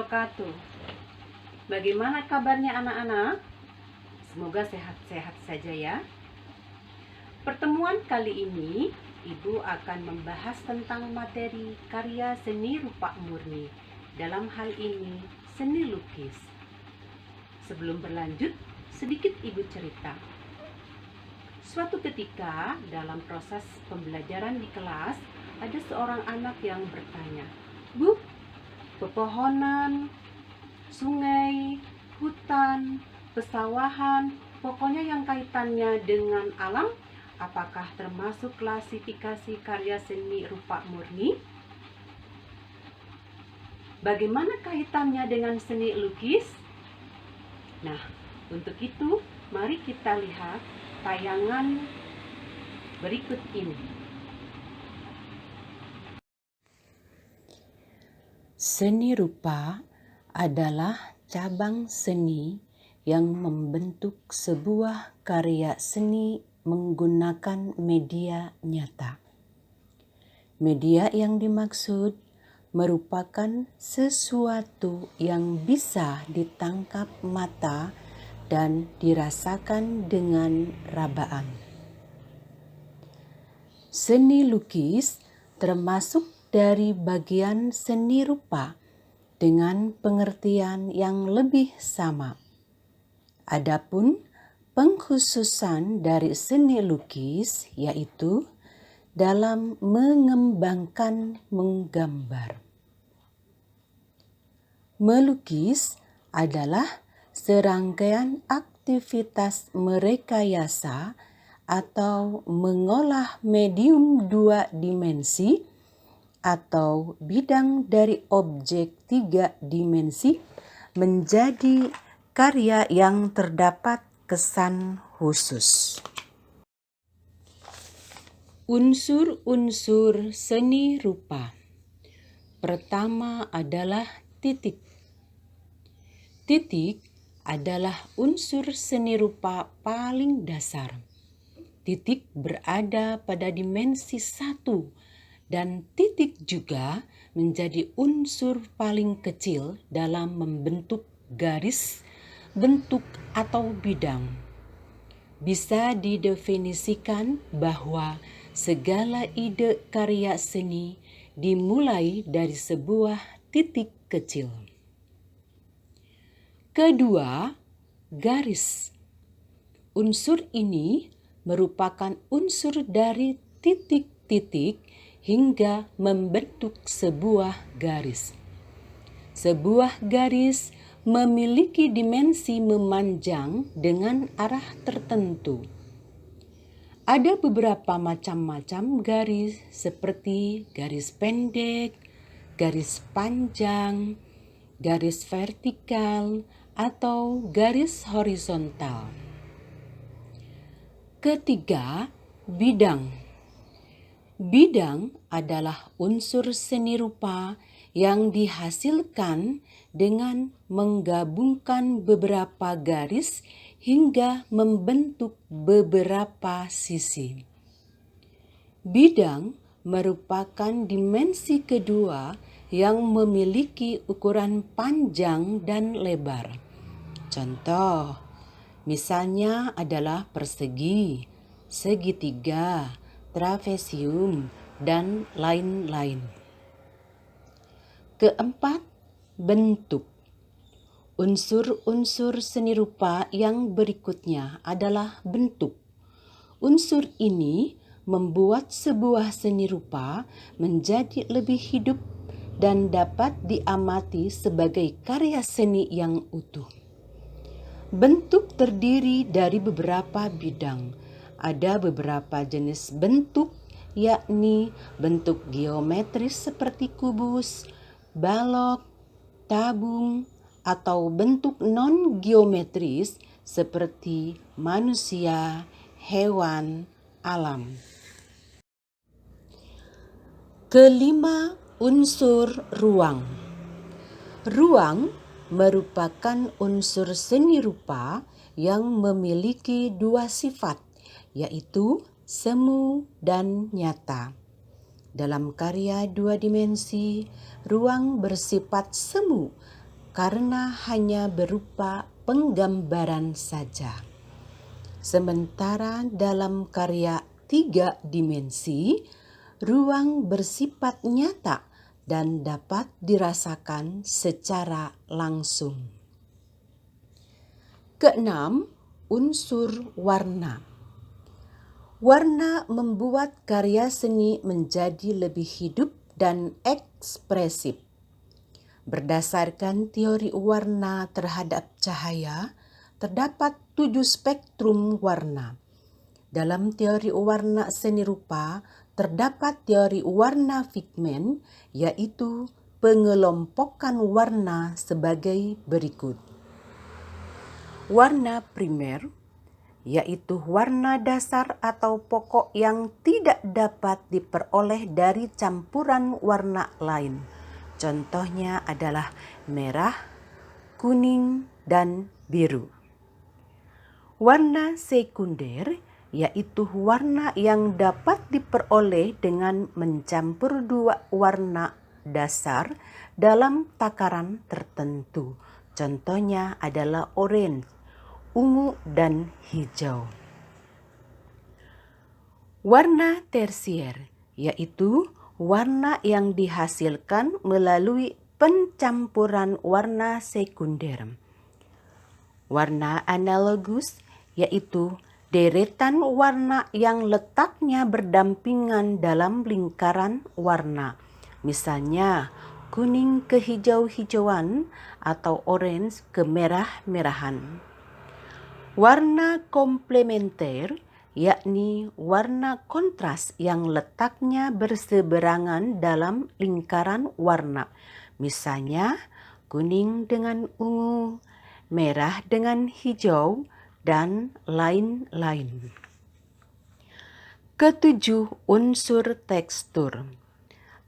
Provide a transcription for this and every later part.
wabarakatuh. Bagaimana kabarnya anak-anak? Semoga sehat-sehat saja ya. Pertemuan kali ini Ibu akan membahas tentang materi karya seni rupa murni. Dalam hal ini seni lukis. Sebelum berlanjut, sedikit Ibu cerita. Suatu ketika dalam proses pembelajaran di kelas, ada seorang anak yang bertanya, "Bu, pepohonan, sungai, hutan, pesawahan, pokoknya yang kaitannya dengan alam, apakah termasuk klasifikasi karya seni rupa murni? Bagaimana kaitannya dengan seni lukis?" Nah, untuk itu, mari kita lihat tayangan berikut ini. Seni rupa adalah cabang seni yang membentuk sebuah karya seni menggunakan media nyata. Media yang dimaksud merupakan sesuatu yang bisa ditangkap mata dan dirasakan dengan rabaan. Seni lukis termasuk dari bagian seni rupa dengan pengertian yang lebih sama. Adapun pengkhususan dari seni lukis yaitu dalam mengembangkan menggambar. Melukis adalah serangkaian aktivitas merekayasa atau mengolah medium dua dimensi atau bidang dari objek tiga dimensi menjadi karya yang terdapat kesan khusus. Unsur-unsur seni rupa. Pertama adalah titik. Titik adalah unsur seni rupa paling dasar. Titik berada pada dimensi 1 dan titik juga menjadi unsur paling kecil dalam membentuk garis, bentuk atau bidang. Bisa didefinisikan bahwa segala ide karya seni dimulai dari sebuah titik kecil. Kedua, garis. Unsur ini merupakan unsur dari titik-titik hingga membentuk sebuah garis. Sebuah garis memiliki dimensi memanjang dengan arah tertentu. Ada beberapa macam-macam garis seperti garis pendek, garis panjang, garis vertikal, atau garis horizontal. Ketiga, bidang. Bidang adalah unsur seni rupa yang dihasilkan dengan menggabungkan beberapa garis hingga membentuk beberapa sisi. Bidang merupakan dimensi kedua yang memiliki ukuran panjang dan lebar. Contoh, misalnya adalah persegi, segitiga, trapesium, dan lain-lain. Keempat, bentuk. Unsur-unsur seni rupa yang berikutnya adalah bentuk. Unsur ini membuat sebuah seni rupa menjadi lebih hidup dan dapat diamati sebagai karya seni yang utuh. Bentuk terdiri dari beberapa bidang. Ada beberapa jenis bentuk, yakni bentuk geometris seperti kubus, balok, tabung, atau bentuk non-geometris seperti manusia, hewan, alam. Kelima, unsur ruang. Ruang merupakan unsur seni rupa yang memiliki dua sifat, yaitu semu dan nyata. Dalam karya dua dimensi, ruang bersifat semu karena hanya berupa penggambaran saja. Sementara dalam karya 3 dimensi, ruang bersifat nyata dan dapat dirasakan secara langsung. Keenam, unsur warna. Warna membuat karya seni menjadi lebih hidup dan ekspresif. Berdasarkan teori warna terhadap cahaya, terdapat 7 spektrum warna. Dalam teori warna seni rupa, terdapat teori warna pigmen, yaitu pengelompokan warna sebagai berikut. Warna primer, yaitu warna dasar atau pokok yang tidak dapat diperoleh dari campuran warna lain. Contohnya adalah merah, kuning, dan biru. Warna sekunder, yaitu warna yang dapat diperoleh dengan mencampur 2 warna dasar dalam takaran tertentu. Contohnya adalah orange, ungu, dan hijau. Warna tersier, yaitu warna yang dihasilkan melalui pencampuran warna sekunder. Warna analogus, yaitu deretan warna yang letaknya berdampingan dalam lingkaran warna. Misalnya, kuning ke hijau-hijauan atau orange ke merah-merahan. Warna komplementer, yakni warna kontras yang letaknya berseberangan dalam lingkaran warna. Misalnya, kuning dengan ungu, merah dengan hijau, dan lain-lain. Ketujuh, unsur tekstur.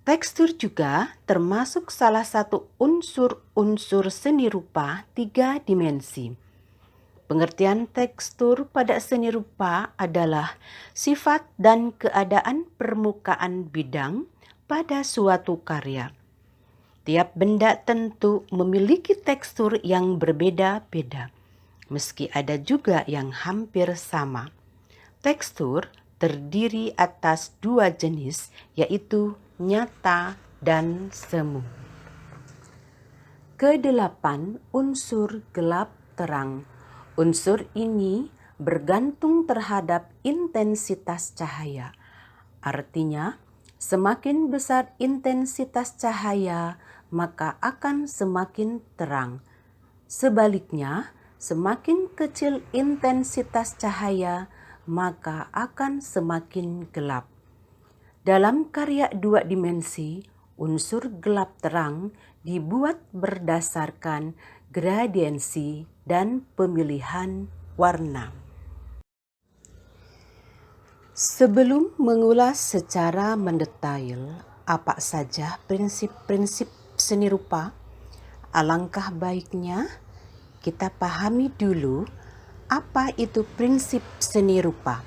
Tekstur juga termasuk salah satu unsur-unsur seni rupa 3 dimensi. Pengertian tekstur pada seni rupa adalah sifat dan keadaan permukaan bidang pada suatu karya. Tiap benda tentu memiliki tekstur yang berbeda-beda, meski ada juga yang hampir sama. Tekstur terdiri atas 2 jenis, yaitu nyata dan semu. Kedelapan, unsur gelap terang. Unsur ini bergantung terhadap intensitas cahaya. Artinya, semakin besar intensitas cahaya, maka akan semakin terang. Sebaliknya, semakin kecil intensitas cahaya, maka akan semakin gelap. Dalam karya 2 dimensi, unsur gelap terang dibuat berdasarkan gradiensi dan pemilihan warna. Sebelum mengulas secara mendetail apa saja prinsip-prinsip seni rupa, alangkah baiknya kita pahami dulu apa itu prinsip seni rupa.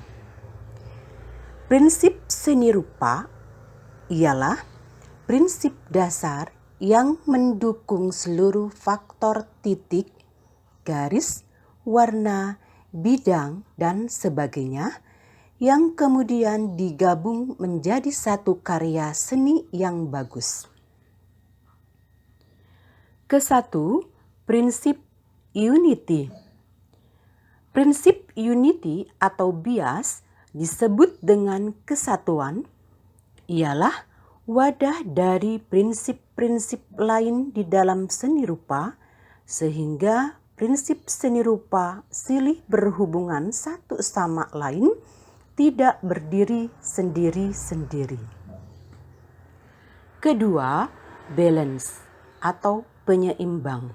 Prinsip seni rupa ialah prinsip dasar yang mendukung seluruh faktor titik, garis, warna, bidang, dan sebagainya yang kemudian digabung menjadi satu karya seni yang bagus. Kesatu, prinsip unity. Prinsip unity atau bias disebut dengan kesatuan, ialah wadah dari prinsip-prinsip lain di dalam seni rupa, sehingga prinsip seni rupa silih berhubungan satu sama lain, tidak berdiri sendiri-sendiri. Kedua, balance atau penyeimbang.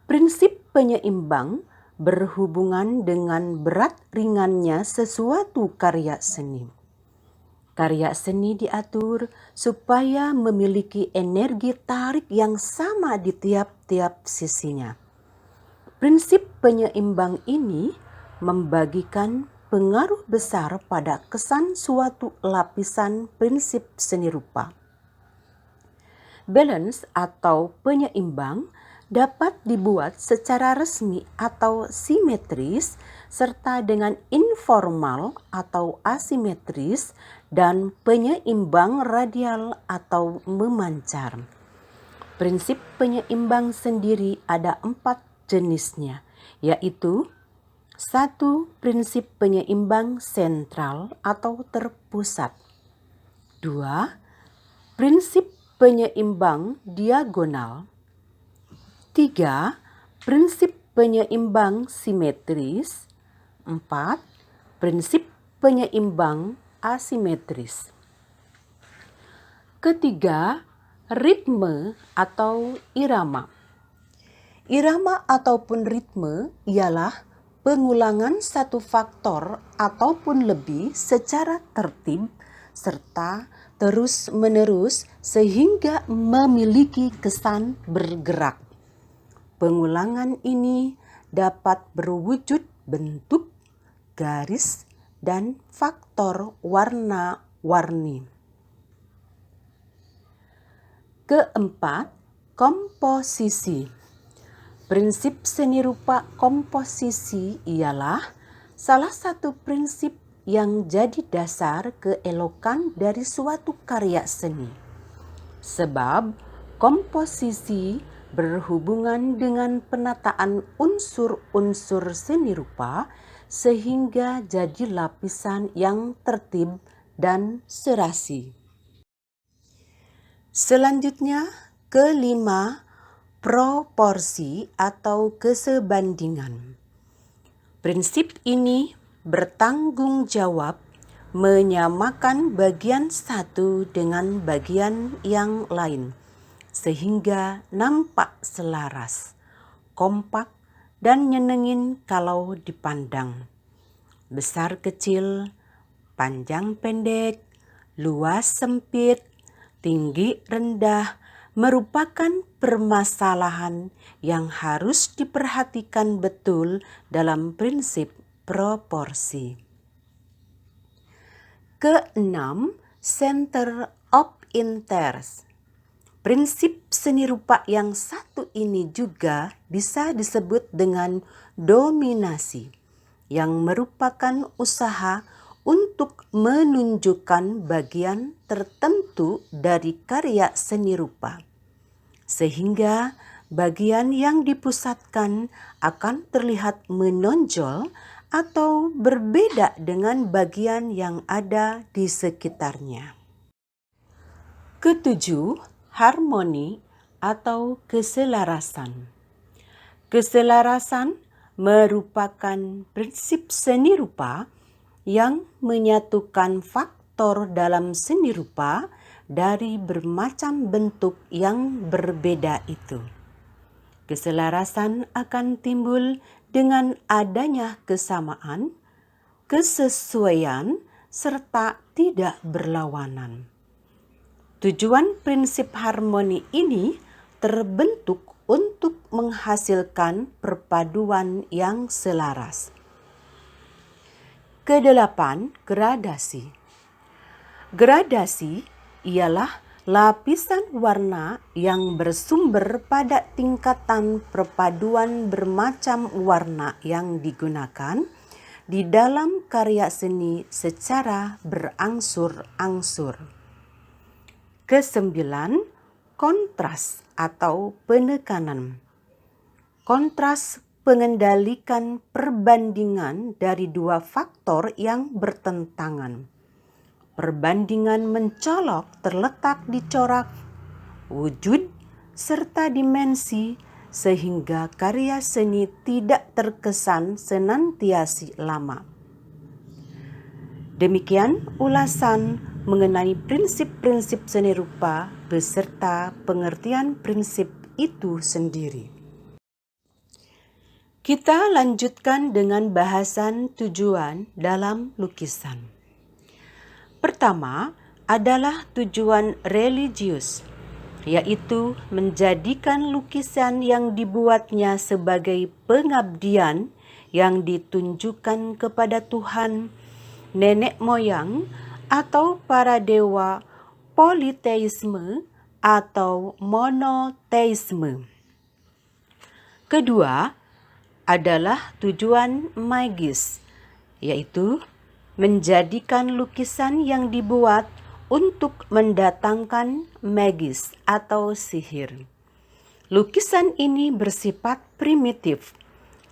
Prinsip penyeimbang berhubungan dengan berat ringannya sesuatu karya seni. Karya seni diatur supaya memiliki energi tarik yang sama di tiap-tiap sisinya. Prinsip penyeimbang ini membagikan pengaruh besar pada kesan suatu lapisan prinsip seni rupa. Balance atau penyeimbang dapat dibuat secara resmi atau simetris, serta dengan informal atau asimetris, dan penyeimbang radial atau memancar. Prinsip penyeimbang sendiri ada 4 jenisnya, yaitu 1. Prinsip penyeimbang sentral atau terpusat. 2. Prinsip penyeimbang diagonal. 3. Prinsip penyeimbang simetris. 4. Prinsip penyeimbang asimetris. Ketiga, ritme atau irama. Irama ataupun ritme ialah pengulangan satu faktor ataupun lebih secara tertib serta terus-menerus sehingga memiliki kesan bergerak. Pengulangan ini dapat berwujud bentuk, garis, dan faktor warna-warni. Keempat, komposisi. Prinsip seni rupa komposisi ialah salah satu prinsip yang jadi dasar keelokan dari suatu karya seni. Sebab komposisi berhubungan dengan penataan unsur-unsur seni rupa sehingga jadi lapisan yang tertib dan serasi. Selanjutnya, kelima, proporsi atau kesebandingan. Prinsip ini bertanggung jawab menyamakan bagian satu dengan bagian yang lain, sehingga nampak selaras, kompak, dan nyenengin kalau dipandang. Besar kecil, panjang pendek, luas sempit, tinggi rendah merupakan permasalahan yang harus diperhatikan betul dalam prinsip proporsi. Keenam, center of interest. Prinsip seni rupa yang satu ini juga bisa disebut dengan dominasi, yang merupakan usaha untuk menunjukkan bagian tertentu dari karya seni rupa, sehingga bagian yang dipusatkan akan terlihat menonjol atau berbeda dengan bagian yang ada di sekitarnya. Ketujuh, harmoni atau keselarasan. Keselarasan merupakan prinsip seni rupa yang menyatukan faktor dalam seni rupa dari bermacam bentuk yang berbeda itu. Keselarasan akan timbul dengan adanya kesamaan, kesesuaian, serta tidak berlawanan. Tujuan prinsip harmoni ini terbentuk untuk menghasilkan perpaduan yang selaras. Kedelapan, gradasi. Gradasi ialah lapisan warna yang bersumber pada tingkatan perpaduan bermacam warna yang digunakan di dalam karya seni secara berangsur-angsur. Kesembilan, kontras atau penekanan. Kontras mengendalikan perbandingan dari dua faktor yang bertentangan. Perbandingan mencolok terletak di corak, wujud, serta dimensi sehingga karya seni tidak terkesan senantiasa lama. Demikian ulasan mengenai prinsip-prinsip seni rupa beserta pengertian prinsip itu sendiri. Kita lanjutkan dengan bahasan tujuan dalam lukisan. Pertama adalah tujuan religius, yaitu menjadikan lukisan yang dibuatnya sebagai pengabdian yang ditunjukkan kepada Tuhan, nenek moyang, atau para dewa, politeisme atau monoteisme. Kedua adalah tujuan magis, yaitu menjadikan lukisan yang dibuat untuk mendatangkan magis atau sihir. Lukisan ini bersifat primitif,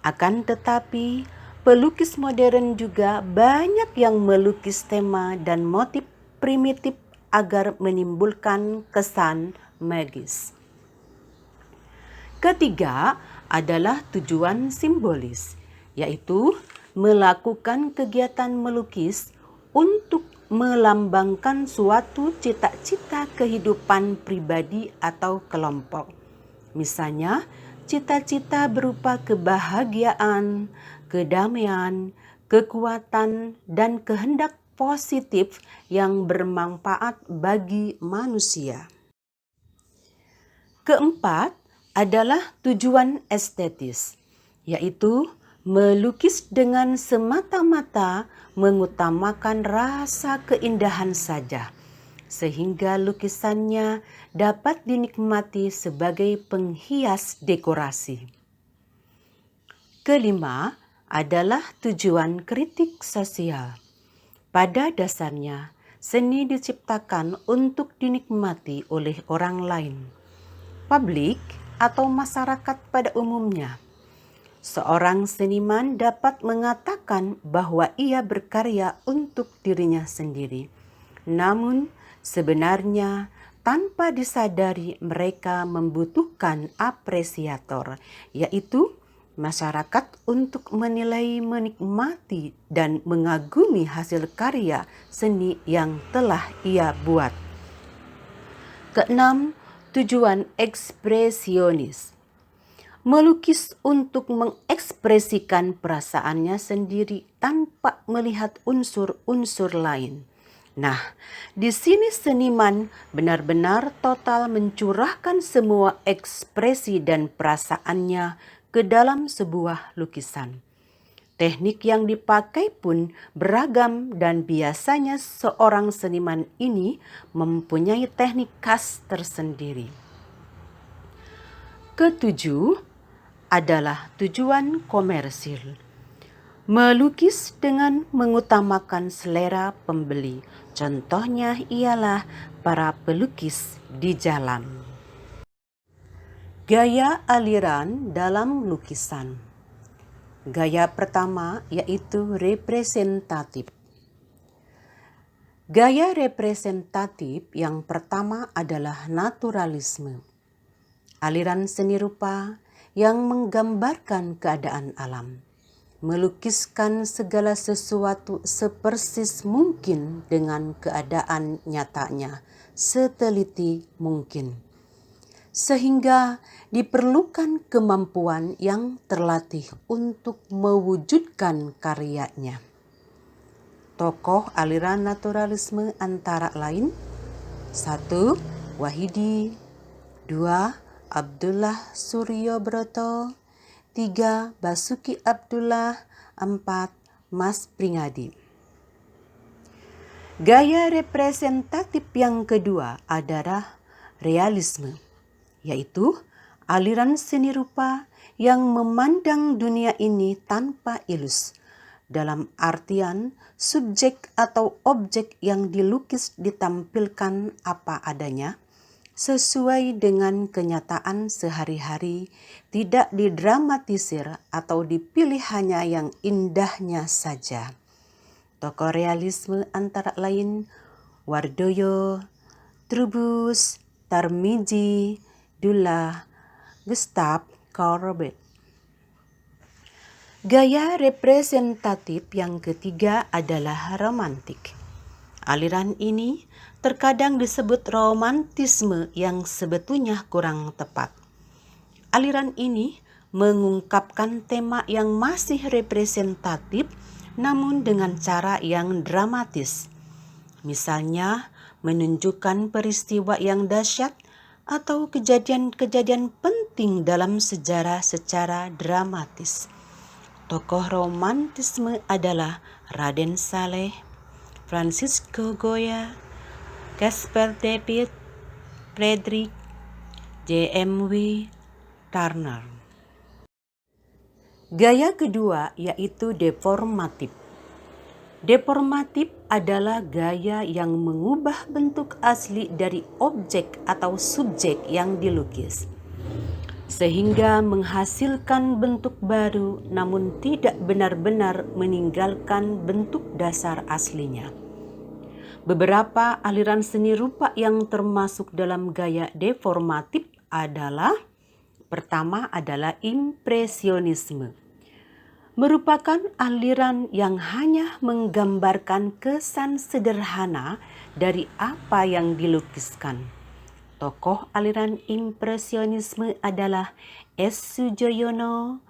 akan tetapi pelukis modern juga banyak yang melukis tema dan motif primitif agar menimbulkan kesan magis. Ketiga adalah tujuan simbolis, yaitu melakukan kegiatan melukis untuk melambangkan suatu cita-cita kehidupan pribadi atau kelompok. Misalnya, cita-cita berupa kebahagiaan, kedamaian, kekuatan, dan kehendak positif yang bermanfaat bagi manusia. Keempat adalah tujuan estetis, yaitu melukis dengan semata-mata mengutamakan rasa keindahan saja, sehingga lukisannya dapat dinikmati sebagai penghias dekorasi. Kelima adalah tujuan kritik sosial. Pada dasarnya, seni diciptakan untuk dinikmati oleh orang lain, publik atau masyarakat pada umumnya. Seorang seniman dapat mengatakan bahwa ia berkarya untuk dirinya sendiri, namun sebenarnya tanpa disadari mereka membutuhkan apresiator, yaitu masyarakat, untuk menilai, menikmati, dan mengagumi hasil karya seni yang telah ia buat. Keenam, tujuan ekspresionis. Melukis untuk mengekspresikan perasaannya sendiri tanpa melihat unsur-unsur lain. Nah, di sini seniman benar-benar total mencurahkan semua ekspresi dan perasaannya ke dalam sebuah lukisan. Teknik yang dipakai pun beragam dan biasanya seorang seniman ini mempunyai teknik khas tersendiri. Ketujuh adalah tujuan komersil. Melukis dengan mengutamakan selera pembeli. Contohnya ialah para pelukis di jalan. Gaya aliran dalam lukisan. Gaya pertama yaitu representatif. Gaya representatif yang pertama adalah naturalisme. Aliran seni rupa yang menggambarkan keadaan alam, melukiskan segala sesuatu sepersis mungkin dengan keadaan nyatanya, seteliti mungkin. Sehingga diperlukan kemampuan yang terlatih untuk mewujudkan karyanya. Tokoh aliran naturalisme antara lain: 1. Wahidi, 2. Abdullah Suryobroto, 3. Basuki Abdullah, 4. Mas Pringadi. Gaya representatif yang kedua adalah realisme, yaitu aliran seni rupa yang memandang dunia ini tanpa ilus, dalam artian subjek atau objek yang dilukis ditampilkan apa adanya, sesuai dengan kenyataan sehari-hari, tidak didramatisir atau dipilih hanya yang indahnya saja. Tokoh realisme antara lain Wardoyo, Trubus, Tarmizi, Dullah, Gustav Courbet. Gaya representatif yang ketiga adalah romantik. Aliran ini terkadang disebut romantisme yang sebetulnya kurang tepat. Aliran ini mengungkapkan tema yang masih representatif namun dengan cara yang dramatis. Misalnya menunjukkan peristiwa yang dahsyat atau kejadian-kejadian penting dalam sejarah secara dramatis. Tokoh romantisme adalah Raden Saleh, Francisco Goya, Caspar David Friedrich, J.M.W. Turner. Gaya kedua yaitu deformatif. Deformatif adalah gaya yang mengubah bentuk asli dari objek atau subjek yang dilukis, sehingga menghasilkan bentuk baru namun tidak benar-benar meninggalkan bentuk dasar aslinya. Beberapa aliran seni rupa yang termasuk dalam gaya deformatif adalah: pertama adalah impresionisme, merupakan aliran yang hanya menggambarkan kesan sederhana dari apa yang dilukiskan. Tokoh aliran impresionisme adalah S. Sujoyono,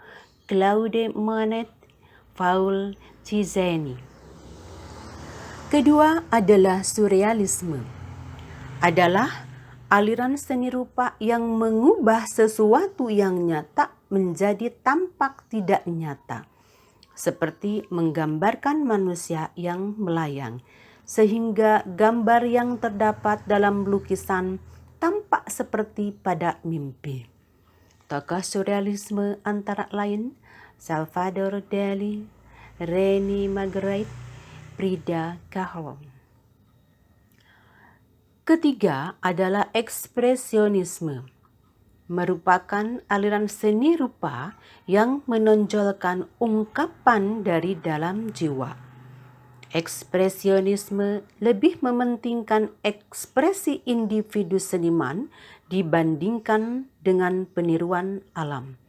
Claude Monet, Paul Cizeni. Kedua adalah surrealisme, adalah aliran seni rupa yang mengubah sesuatu yang nyata menjadi tampak tidak nyata, seperti menggambarkan manusia yang melayang, sehingga gambar yang terdapat dalam lukisan tampak seperti pada mimpi. Tokoh surrealisme antara lain Salvador Dali, René Magritte, Frida Kahlo. Ketiga adalah ekspresionisme, merupakan aliran seni rupa yang menonjolkan ungkapan dari dalam jiwa. Ekspresionisme lebih mementingkan ekspresi individu seniman dibandingkan dengan peniruan alam.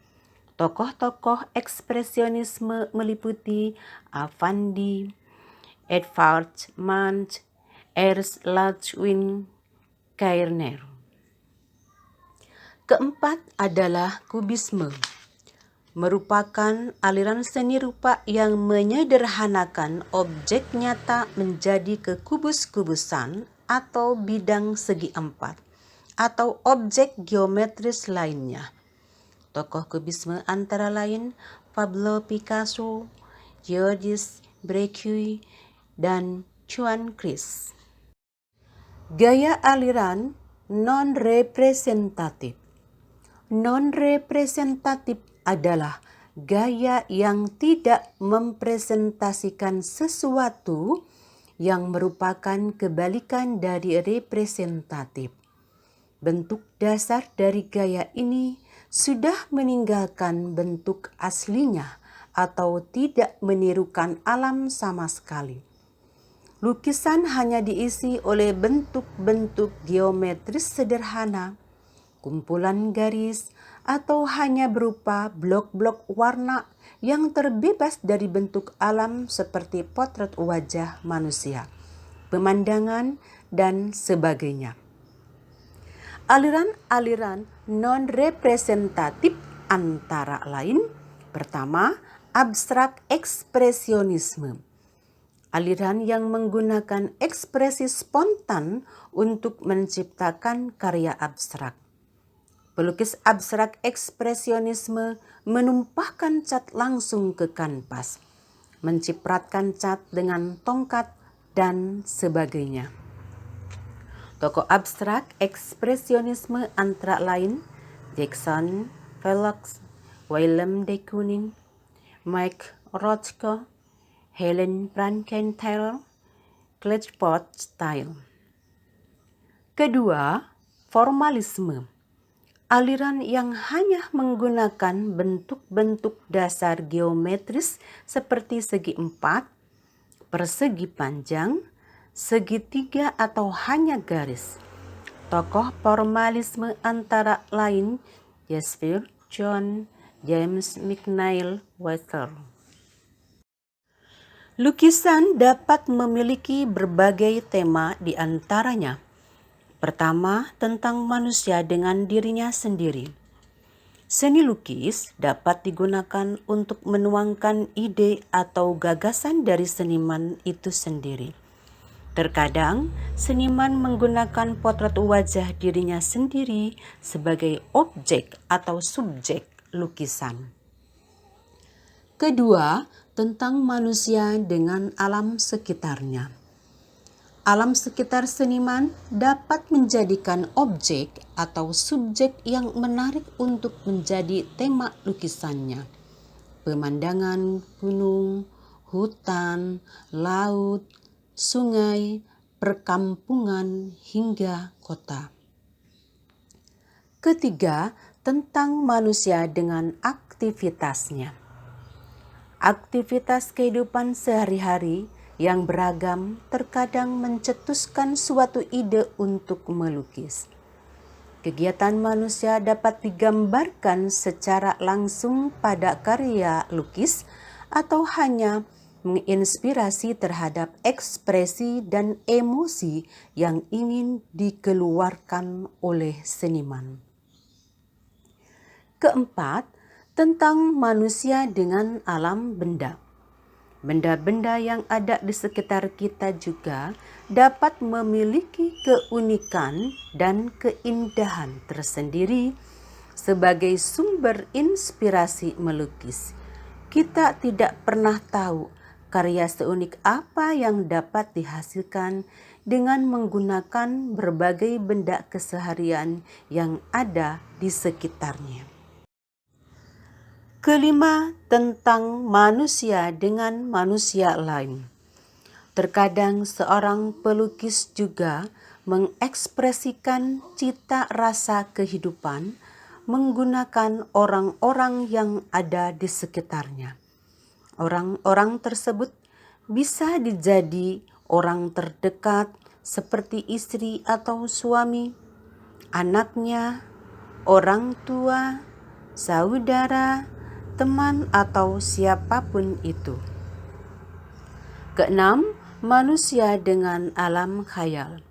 Tokoh-tokoh ekspresionisme meliputi Affandi, Edvard Munch, Ernst Ludwig Kirchner. Keempat adalah kubisme, merupakan aliran seni rupa yang menyederhanakan objek nyata menjadi kekubus-kubusan atau bidang segi empat, atau objek geometris lainnya. Tokoh kubisme antara lain Pablo Picasso, Georges Braque, dan Juan Gris. Gaya aliran non-representatif. Non-representatif adalah gaya yang tidak mempresentasikan sesuatu yang merupakan kebalikan dari representatif. Bentuk dasar dari gaya ini sudah meninggalkan bentuk aslinya atau tidak menirukan alam sama sekali. Lukisan hanya diisi oleh bentuk-bentuk geometris sederhana, kumpulan garis, atau hanya berupa blok-blok warna yang terbebas dari bentuk alam seperti potret wajah manusia, pemandangan, dan sebagainya. Aliran-aliran non-representatif antara lain: pertama, abstrak ekspresionisme, aliran yang menggunakan ekspresi spontan untuk menciptakan karya abstrak. Pelukis abstrak ekspresionisme menumpahkan cat langsung ke kanvas, mencipratkan cat dengan tongkat, dan sebagainya. Tokoh abstrak ekspresionisme antara lain Jackson Pollock, Willem de Kooning, Mike Rothko, Helen Frankenthaler, Clatchpot Style. Kedua, formalisme, aliran yang hanya menggunakan bentuk-bentuk dasar geometris seperti segi empat, persegi panjang, segitiga, atau hanya garis. Tokoh formalisme antara lain Jasper John, James McNeill Whistler. Lukisan dapat memiliki berbagai tema di antaranya. Pertama, tentang manusia dengan dirinya sendiri. Seni lukis dapat digunakan untuk menuangkan ide atau gagasan dari seniman itu sendiri. Terkadang, seniman menggunakan potret wajah dirinya sendiri sebagai objek atau subjek lukisan. Kedua, tentang manusia dengan alam sekitarnya. Alam sekitar seniman dapat menjadikan objek atau subjek yang menarik untuk menjadi tema lukisannya. pemandangan gunung, hutan, laut, sungai, perkampungan, hingga kota. Ketiga, tentang manusia dengan aktivitasnya. Aktivitas kehidupan sehari-hari yang beragam terkadang mencetuskan suatu ide untuk melukis. Kegiatan manusia dapat digambarkan secara langsung pada karya lukis atau hanya menginspirasi terhadap ekspresi dan emosi yang ingin dikeluarkan oleh seniman. Keempat, tentang manusia dengan alam benda. Benda-benda yang ada di sekitar kita juga dapat memiliki keunikan dan keindahan tersendiri sebagai sumber inspirasi melukis. Kita tidak pernah tahu karya seunik apa yang dapat dihasilkan dengan menggunakan berbagai benda keseharian yang ada di sekitarnya. Kelima, tentang manusia dengan manusia lain. Terkadang seorang pelukis juga mengekspresikan cita rasa kehidupan menggunakan orang-orang yang ada di sekitarnya. Orang-orang tersebut bisa dijadi orang terdekat seperti istri atau suami, anaknya, orang tua, saudara, teman atau siapapun itu. Keenam, manusia dengan alam khayal.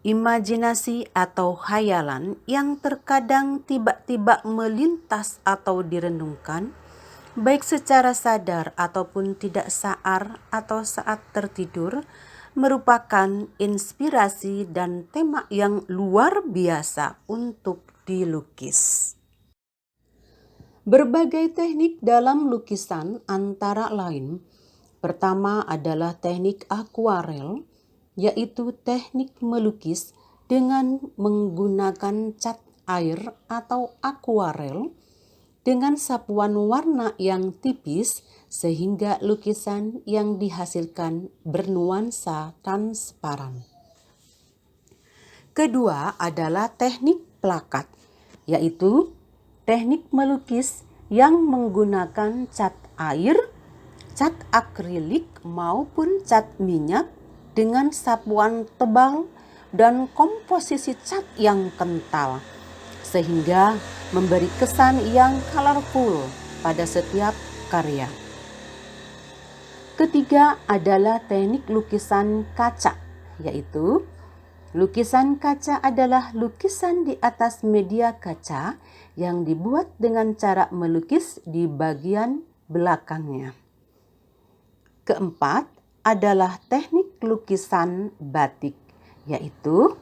Imajinasi atau khayalan yang terkadang tiba-tiba melintas atau direnungkan, baik secara sadar ataupun tidak sadar atau saat tertidur, merupakan inspirasi dan tema yang luar biasa untuk dilukis. Berbagai teknik dalam lukisan antara lain, pertama adalah teknik akuarel, yaitu teknik melukis dengan menggunakan cat air atau akuarel dengan sapuan warna yang tipis sehingga lukisan yang dihasilkan bernuansa transparan. Kedua adalah teknik plakat, yaitu teknik melukis yang menggunakan cat air, cat akrilik maupun cat minyak dengan sapuan tebal dan komposisi cat yang kental, sehingga memberi kesan yang colorful pada setiap karya. Ketiga adalah teknik lukisan kaca, yaitu lukisan kaca adalah lukisan di atas media kaca yang dibuat dengan cara melukis di bagian belakangnya. Keempat adalah teknik lukisan batik, yaitu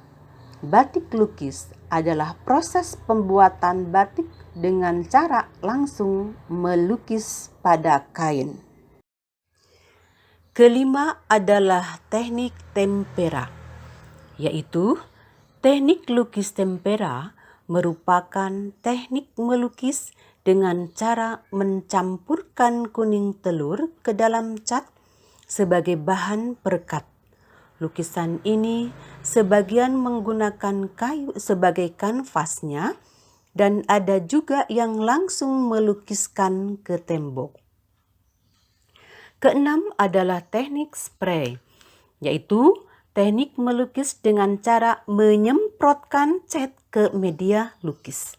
batik lukis adalah proses pembuatan batik dengan cara langsung melukis pada kain. Kelima adalah teknik tempera, yaitu teknik lukis tempera merupakan teknik melukis dengan cara mencampurkan kuning telur ke dalam cat sebagai bahan perekat. Lukisan ini sebagian menggunakan kayu sebagai kanvasnya dan ada juga yang langsung melukiskan ke tembok. Keenam adalah teknik spray, yaitu teknik melukis dengan cara menyemprotkan cat ke media lukis.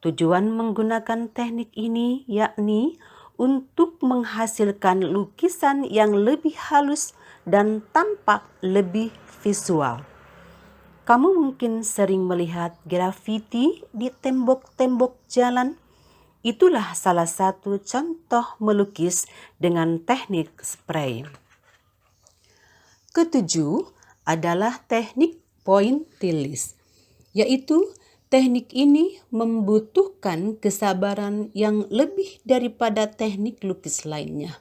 Tujuan menggunakan teknik ini yakni untuk menghasilkan lukisan yang lebih halus dan tampak lebih visual. Kamu mungkin sering melihat grafiti di tembok-tembok jalan. Itulah salah satu contoh melukis dengan teknik spray. Ketujuh adalah teknik pointillis, yaitu teknik ini membutuhkan kesabaran yang lebih daripada teknik lukis lainnya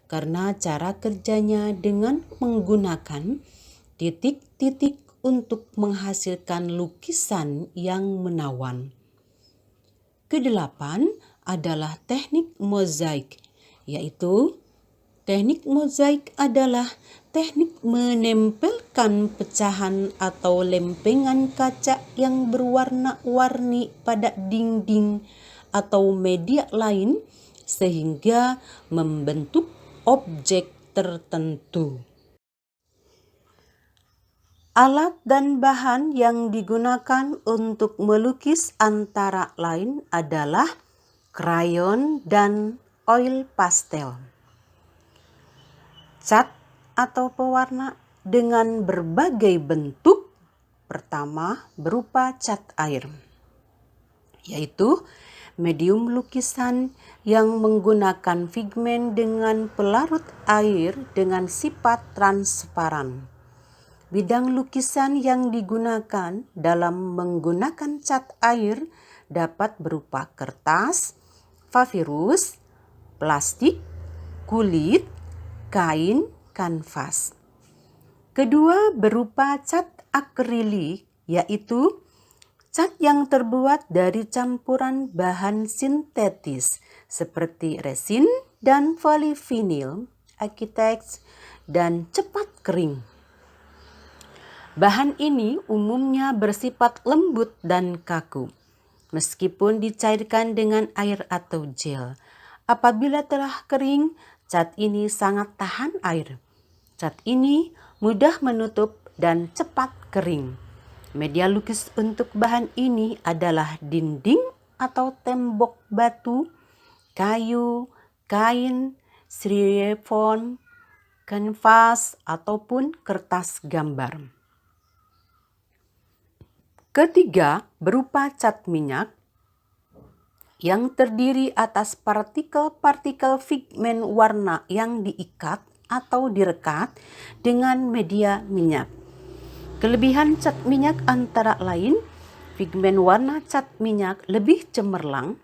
karena cara kerjanya dengan menggunakan titik-titik untuk menghasilkan lukisan yang menawan. Kedelapan adalah teknik mozaik, yaitu teknik mozaik adalah teknik menempelkan pecahan atau lempengan kaca yang berwarna-warni pada dinding atau media lain sehingga membentuk objek tertentu. Alat dan bahan yang digunakan untuk melukis antara lain adalah krayon dan oil pastel. Cat atau pewarna dengan berbagai bentuk, pertama berupa cat air, yaitu medium lukisan yang menggunakan pigmen dengan pelarut air dengan sifat transparan. Bidang lukisan yang digunakan dalam menggunakan cat air dapat berupa kertas, papirus, plastik, kulit, kain, kanvas. Kedua berupa cat akrilik, yaitu cat yang terbuat dari campuran bahan sintetis seperti resin dan polyvinyl, akrilik, dan cepat kering. Bahan ini umumnya bersifat lembut dan kaku, meskipun dicairkan dengan air atau gel. Apabila telah kering, cat ini sangat tahan air. Cat ini mudah menutup dan cepat kering. Media lukis untuk bahan ini adalah dinding atau tembok batu, kayu, kain, styrofoam, kanvas, ataupun kertas gambar. Ketiga berupa cat minyak yang terdiri atas partikel-partikel pigmen warna yang diikat atau direkat dengan media minyak. Kelebihan cat minyak antara lain, pigmen warna cat minyak lebih cemerlang,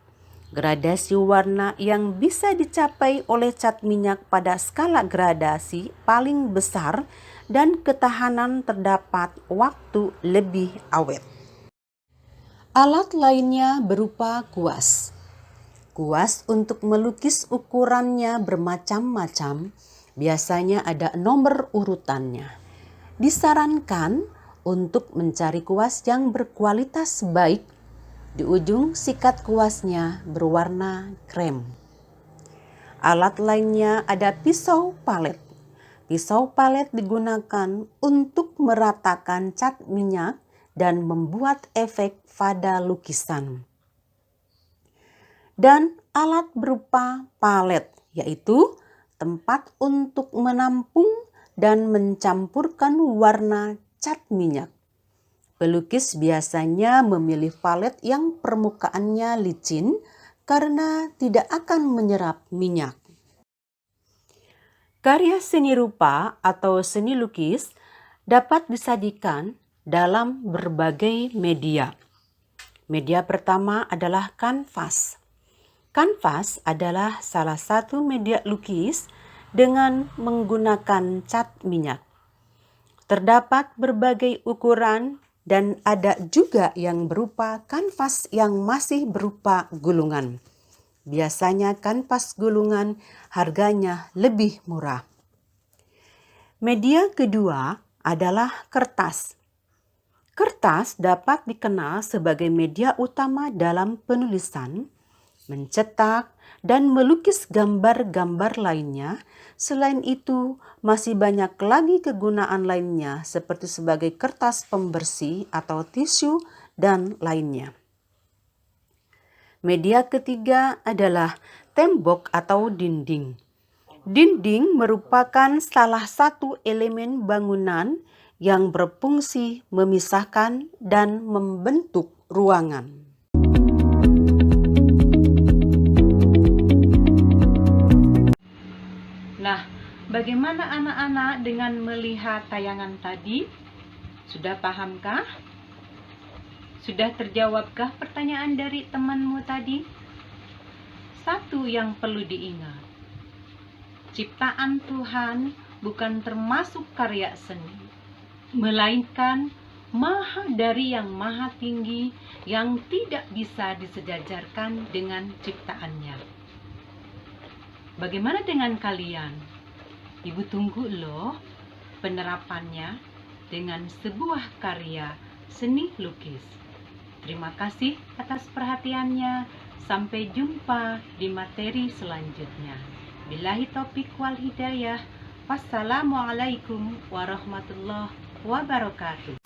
gradasi warna yang bisa dicapai oleh cat minyak pada skala gradasi paling besar, dan ketahanan terdapat waktu lebih awet. Alat lainnya berupa kuas. Kuas untuk melukis ukurannya bermacam-macam, biasanya ada nomor urutannya. Disarankan untuk mencari kuas yang berkualitas baik. Di ujung sikat kuasnya berwarna krem. Alat lainnya ada pisau palet. Pisau palet digunakan untuk meratakan cat minyak dan membuat efek pada lukisan. Dan alat berupa palet, yaitu tempat untuk menampung dan mencampurkan warna cat minyak. Pelukis biasanya memilih palet yang permukaannya licin karena tidak akan menyerap minyak. Karya seni rupa atau seni lukis dapat disajikan dalam berbagai media. Media pertama adalah kanvas. Kanvas adalah salah satu media lukis dengan menggunakan cat minyak. Terdapat berbagai ukuran dan ada juga yang berupa kanvas yang masih berupa gulungan. Biasanya kanvas gulungan harganya lebih murah. Media kedua adalah kertas. Kertas dapat dikenal sebagai media utama dalam penulisan, mencetak, dan melukis gambar-gambar lainnya. Selain itu, masih banyak lagi kegunaan lainnya seperti sebagai kertas pembersih atau tisu dan lainnya. Media ketiga adalah tembok atau dinding. Dinding merupakan salah satu elemen bangunan yang berfungsi memisahkan dan membentuk ruangan. Nah, bagaimana anak-anak dengan melihat tayangan tadi? Sudah pahamkah? Sudah terjawabkah pertanyaan dari temanmu tadi? Satu yang perlu diingat, ciptaan Tuhan bukan termasuk karya seni, melainkan maha dari yang maha tinggi, yang tidak bisa disejajarkan dengan ciptaannya. Bagaimana dengan kalian? Ibu tunggu loh penerapannya dengan sebuah karya seni lukis. Terima kasih atas perhatiannya. Sampai jumpa di materi selanjutnya. Billahi taufik wal hidayah. Wassalamualaikum warahmatullahi wabarakatuh.